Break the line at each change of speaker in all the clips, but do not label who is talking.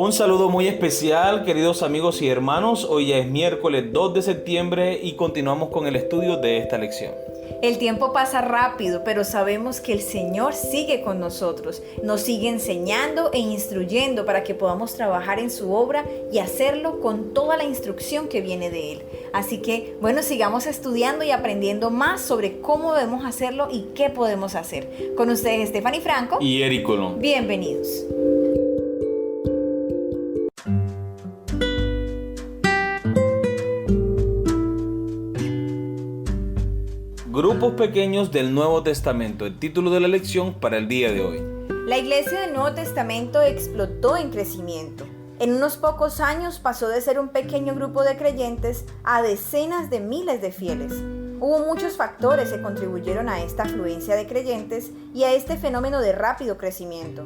Un saludo muy especial, queridos amigos y hermanos. Hoy ya es miércoles 2 de septiembre y continuamos con el estudio de esta lección.
El tiempo pasa rápido, pero sabemos que el Señor sigue con nosotros. Nos sigue enseñando e instruyendo para que podamos trabajar en su obra y hacerlo con toda la instrucción que viene de Él. Así que, sigamos estudiando y aprendiendo más sobre cómo debemos hacerlo y qué podemos hacer. Con ustedes, Stephanie Franco
Y Eric Colón.
Bienvenidos.
Grupos pequeños del Nuevo Testamento, el título de la lección para el día de hoy.
La iglesia del Nuevo Testamento explotó en crecimiento. En unos pocos años pasó de ser un pequeño grupo de creyentes a decenas de miles de fieles. Hubo muchos factores que contribuyeron a esta afluencia de creyentes y a este fenómeno de rápido crecimiento.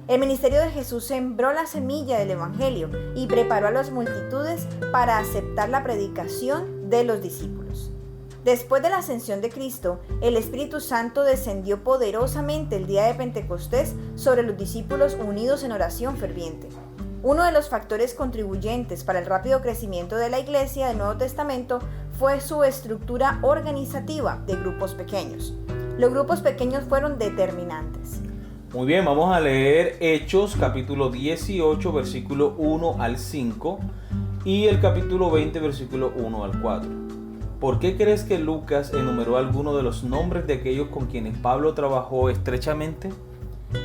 El ministerio de Jesús sembró la semilla del Evangelio y preparó a las multitudes para aceptar la predicación de los discípulos. Después de la ascensión de Cristo, el Espíritu Santo descendió poderosamente el día de Pentecostés sobre los discípulos unidos en oración ferviente. Uno de los factores contribuyentes para el rápido crecimiento de la iglesia del Nuevo Testamento fue su estructura organizativa de grupos pequeños. Los grupos pequeños fueron determinantes.
Muy bien, vamos a leer Hechos capítulo 18, versículo 1 al 5 y el capítulo 20, versículo 1 al 4. ¿Por qué crees que Lucas enumeró algunos de los nombres de aquellos con quienes Pablo trabajó estrechamente?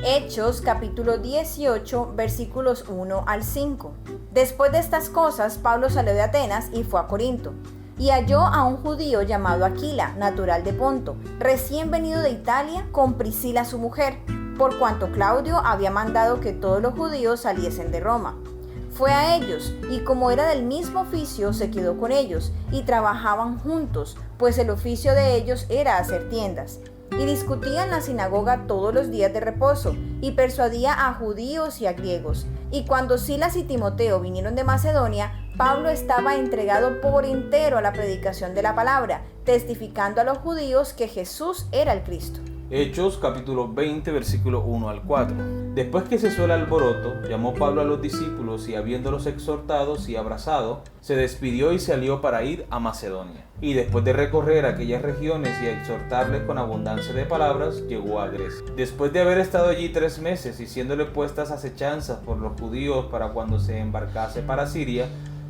Hechos capítulo 18 versículos 1 al 5. Después de estas cosas, Pablo salió de Atenas y fue a Corinto. Y halló a un judío llamado Aquila, natural de Ponto, recién venido de Italia, con Priscila su mujer, por cuanto Claudio había mandado que todos los judíos saliesen de Roma. Fue a ellos, y como era del mismo oficio, se quedó con ellos, y trabajaban juntos, pues el oficio de ellos era hacer tiendas. Y discutía en la sinagoga todos los días de reposo, y persuadía a judíos y a griegos. Y cuando Silas y Timoteo vinieron de Macedonia, Pablo estaba entregado por entero a la predicación de la palabra, testificando a los judíos que Jesús era el Cristo.
Hechos capítulo 20, versículo 1 al 4. Después que cesó el alboroto, llamó Pablo a los discípulos y habiéndolos exhortados y abrazado, se despidió y salió para ir a Macedonia. Y después de recorrer aquellas regiones y exhortarles con abundancia de palabras, llegó a Grecia. Después de haber estado allí 3 meses y siéndole puestas acechanzas por los judíos para cuando se embarcase para Siria,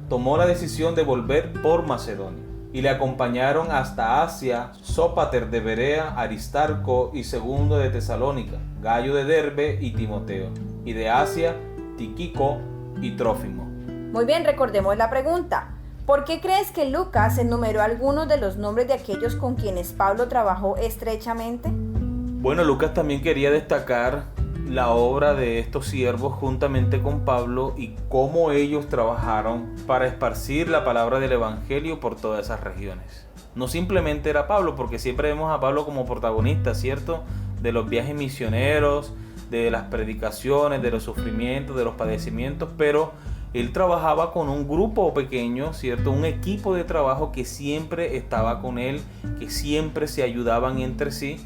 tomó la decisión de volver por Macedonia. Y le acompañaron hasta Asia Sópater de Berea, Aristarco y Segundo de Tesalónica, Gayo de Derbe y Timoteo, y de Asia Tíquico y Trófimo.
Muy bien, recordemos la pregunta. ¿Por qué crees que Lucas enumeró algunos de los nombres de aquellos con quienes Pablo trabajó estrechamente?
Bueno, Lucas también quería destacar la obra de estos siervos juntamente con Pablo y cómo ellos trabajaron para esparcir la palabra del Evangelio por todas esas regiones. No simplemente era Pablo, porque siempre vemos a Pablo como protagonista, ¿cierto? De los viajes misioneros, de las predicaciones, de los sufrimientos, de los padecimientos, pero él trabajaba con un grupo pequeño, ¿cierto? Un equipo de trabajo que siempre estaba con él, que siempre se ayudaban entre sí,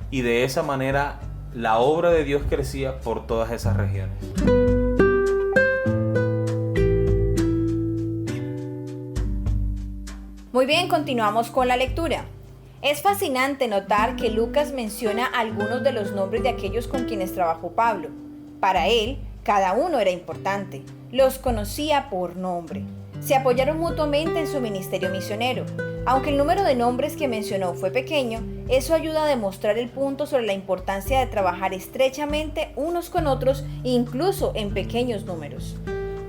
y de esa manera la obra de Dios crecía por todas esas regiones.
Muy bien, continuamos con la lectura. Es fascinante notar que Lucas menciona algunos de los nombres de aquellos con quienes trabajó Pablo. Para él, cada uno era importante. Los conocía por nombre. Se apoyaron mutuamente en su ministerio misionero. Aunque el número de nombres que mencionó fue pequeño, eso ayuda a demostrar el punto sobre la importancia de trabajar estrechamente unos con otros, incluso en pequeños números.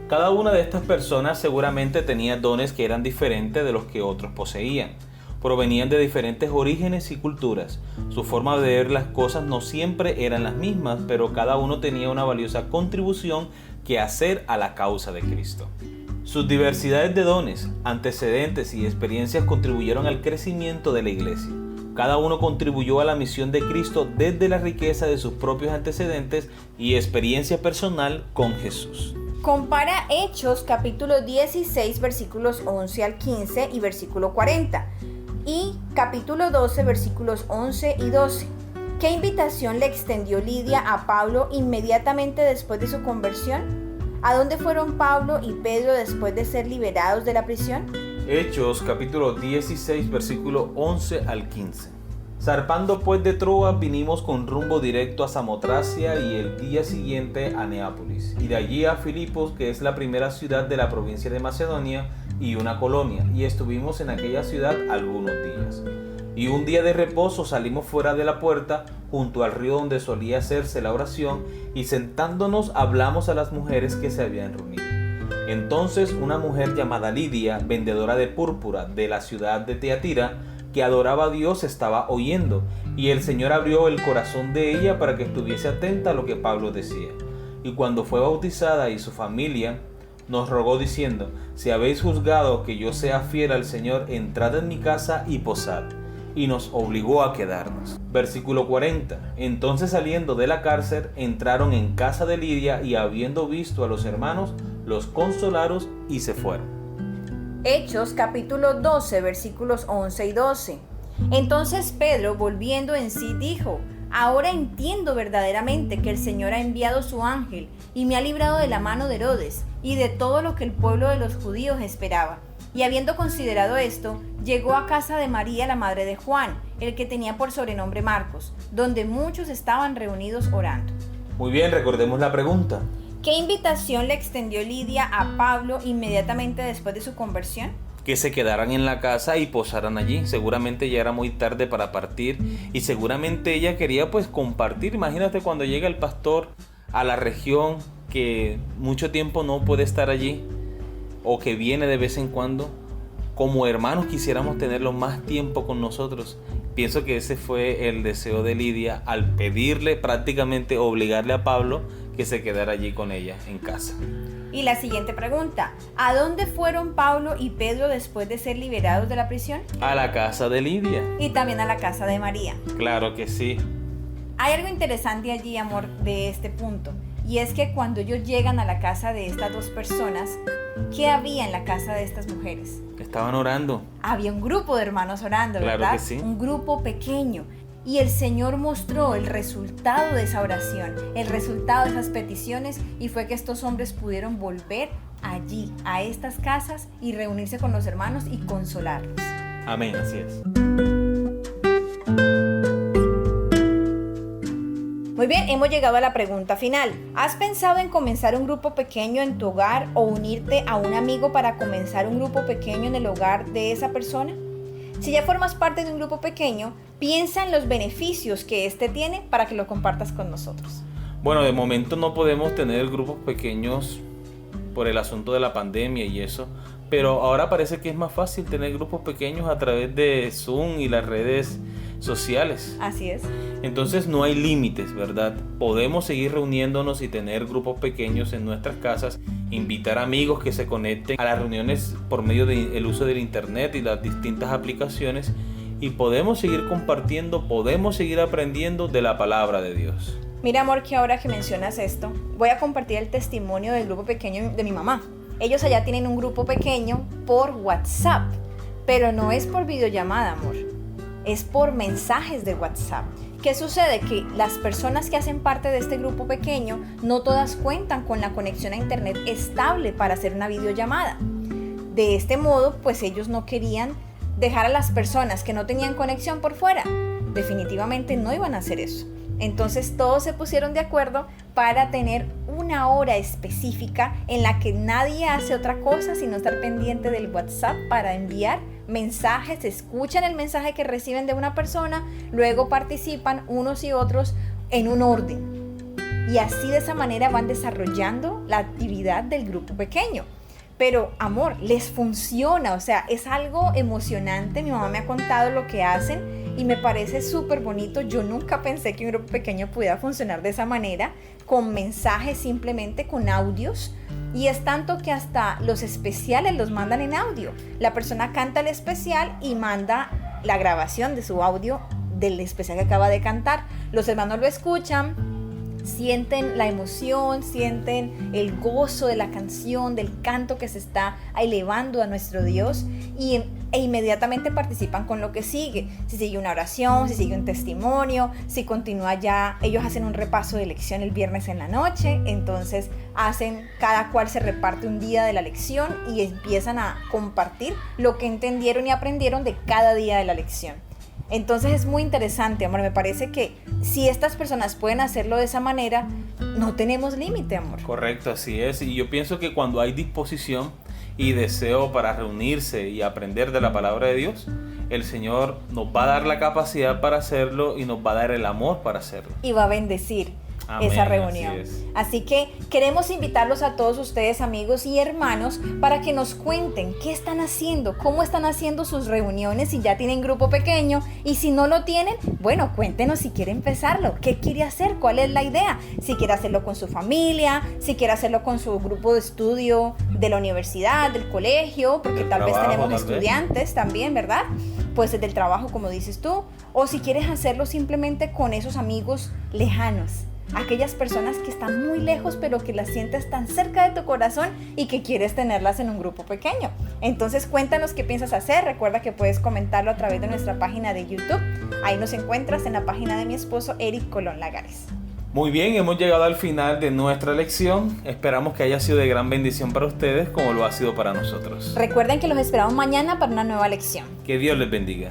Cada una de estas personas seguramente tenía dones que eran diferentes de los que otros poseían. Provenían de diferentes orígenes y culturas. Su forma de ver las cosas no siempre eran las mismas, pero cada uno tenía una valiosa contribución que hacer a la causa de Cristo. Sus diversidades de dones, antecedentes y experiencias contribuyeron al crecimiento de la iglesia. Cada uno contribuyó a la misión de Cristo desde la riqueza de sus propios antecedentes y experiencia personal con Jesús.
Compara Hechos capítulo 16 versículos 11 al 15 y versículo 40 y capítulo 12 versículos 11 y 12. ¿Qué invitación le extendió Lidia a Pablo inmediatamente después de su conversión? ¿A dónde fueron Pablo y Pedro después de ser liberados de la prisión?
Hechos capítulo 16 versículo 11 al 15. Zarpando pues de Troas vinimos con rumbo directo a Samotracia y el día siguiente a Neápolis, y de allí a Filipos, que es la primera ciudad de la provincia de Macedonia y una colonia, y estuvimos en aquella ciudad algunos días. Y un día de reposo salimos fuera de la puerta, junto al río donde solía hacerse la oración, y sentándonos hablamos a las mujeres que se habían reunido. Entonces una mujer llamada Lidia, vendedora de púrpura de la ciudad de Teatira, que adoraba a Dios, estaba oyendo, y el Señor abrió el corazón de ella para que estuviese atenta a lo que Pablo decía. Y cuando fue bautizada y su familia, nos rogó diciendo: si habéis juzgado que yo sea fiel al Señor, entrad en mi casa y posad. Y nos obligó a quedarnos. Versículo 40. Entonces, saliendo de la cárcel, entraron en casa de Lidia, y habiendo visto a los hermanos, los consolaron y se fueron.
Hechos capítulo 12 versículos 11 y 12. Entonces Pedro, volviendo en sí, dijo: ahora entiendo verdaderamente que el Señor ha enviado su ángel y me ha librado de la mano de Herodes y de todo lo que el pueblo de los judíos esperaba. Y habiendo considerado esto, llegó a casa de María, la madre de Juan, el que tenía por sobrenombre Marcos, donde muchos estaban reunidos orando.
Muy bien, recordemos la pregunta.
¿Qué invitación le extendió Lidia a Pablo inmediatamente después de su conversión?
Que se quedaran en la casa y posaran allí. Seguramente ya era muy tarde para partir, y seguramente ella quería pues compartir. Imagínate cuando llega el pastor a la región, que mucho tiempo no puede estar allí, o que viene de vez en cuando. Como hermanos quisiéramos tenerlo más tiempo con nosotros. Pienso que ese fue el deseo de Lidia al pedirle, prácticamente obligarle a Pablo que se quedara allí con ella en casa.
Y la siguiente pregunta: ¿a dónde fueron Pablo y Pedro después de ser liberados de la prisión?
A la casa de Lidia.
Y también a la casa de María.
Claro que sí.
Hay algo interesante allí, amor, de este punto. Y es que cuando ellos llegan a la casa de estas dos personas, ¿qué había en la casa de estas mujeres?
Estaban orando.
Había un grupo de hermanos orando, ¿verdad?
Claro que sí.
Un grupo pequeño. Y el Señor mostró el resultado de esa oración, el resultado de esas peticiones, y fue que estos hombres pudieron volver allí, a estas casas, y reunirse con los hermanos y consolarlos.
Amén, así es.
Muy bien, hemos llegado a la pregunta final. ¿Has pensado en comenzar un grupo pequeño en tu hogar o unirte a un amigo para comenzar un grupo pequeño en el hogar de esa persona? Si ya formas parte de un grupo pequeño, piensa en los beneficios que este tiene para que lo compartas con nosotros.
Bueno, de momento no podemos tener grupos pequeños por el asunto de la pandemia y eso, pero ahora parece que es más fácil tener grupos pequeños a través de Zoom y las redes sociales.
Así es.
Entonces no hay límites, ¿verdad? Podemos seguir reuniéndonos y tener grupos pequeños en nuestras casas, invitar amigos que se conecten a las reuniones por medio del uso del internet y las distintas aplicaciones, y podemos seguir compartiendo, podemos seguir aprendiendo de la palabra de Dios.
Mira, amor, que ahora que mencionas esto, voy a compartir el testimonio del grupo pequeño de mi mamá. Ellos allá tienen un grupo pequeño por WhatsApp, pero no es por videollamada, amor. Es por mensajes de WhatsApp. ¿Qué sucede? Que las personas que hacen parte de este grupo pequeño no todas cuentan con la conexión a internet estable para hacer una videollamada. De este modo, pues ellos no querían dejar a las personas que no tenían conexión por fuera. Definitivamente no iban a hacer eso. Entonces todos se pusieron de acuerdo para tener una hora específica en la que nadie hace otra cosa sino estar pendiente del WhatsApp para enviar mensajes, escuchan el mensaje que reciben de una persona, luego participan unos y otros en un orden. Y así de esa manera van desarrollando la actividad del grupo pequeño. Pero, amor, les funciona, o sea, es algo emocionante. Mi mamá me ha contado lo que hacen y me parece súper bonito. Yo nunca pensé que un grupo pequeño pudiera funcionar de esa manera, con mensajes simplemente, con audios. Y es tanto que hasta los especiales los mandan en audio. La persona canta el especial y manda la grabación de su audio del especial que acaba de cantar. Los hermanos lo escuchan, sienten la emoción, sienten el gozo de la canción, del canto que se está elevando a nuestro Dios, y e inmediatamente participan con lo que sigue. Si sigue una oración, si sigue un testimonio, si continúa ya, ellos hacen un repaso de lección el viernes en la noche, entonces cada cual se reparte un día de la lección y empiezan a compartir lo que entendieron y aprendieron de cada día de la lección. Entonces es muy interesante, amor, me parece que si estas personas pueden hacerlo de esa manera, no tenemos límite, amor.
Correcto, así es, y yo pienso que cuando hay disposición y deseo para reunirse y aprender de la palabra de Dios, el Señor nos va a dar la capacidad para hacerlo y nos va a dar el amor para hacerlo.
Y va a bendecir.
Amén,
esa reunión.
Así
que queremos invitarlos a todos ustedes, amigos y hermanos, para que nos cuenten qué están haciendo, cómo están haciendo sus reuniones, si ya tienen grupo pequeño, y si no lo tienen, bueno, cuéntenos si quiere empezarlo, qué quiere hacer, cuál es la idea, si quiere hacerlo con su familia, si quiere hacerlo con su grupo de estudio de la universidad, del colegio, porque tal vez tenemos estudiantes también, ¿verdad? Pues desde el trabajo, como dices tú, o si quieres hacerlo simplemente con esos amigos lejanos, aquellas personas que están muy lejos pero que las sientes tan cerca de tu corazón y que quieres tenerlas en un grupo pequeño. Entonces cuéntanos qué piensas hacer. Recuerda que puedes comentarlo a través de nuestra página de YouTube. Ahí nos encuentras en la página de mi esposo Eric Colón Lagares.
Muy bien, hemos llegado al final de nuestra lección. Esperamos que haya sido de gran bendición para ustedes como lo ha sido para nosotros.
Recuerden que los esperamos mañana para una nueva lección.
Que Dios les bendiga.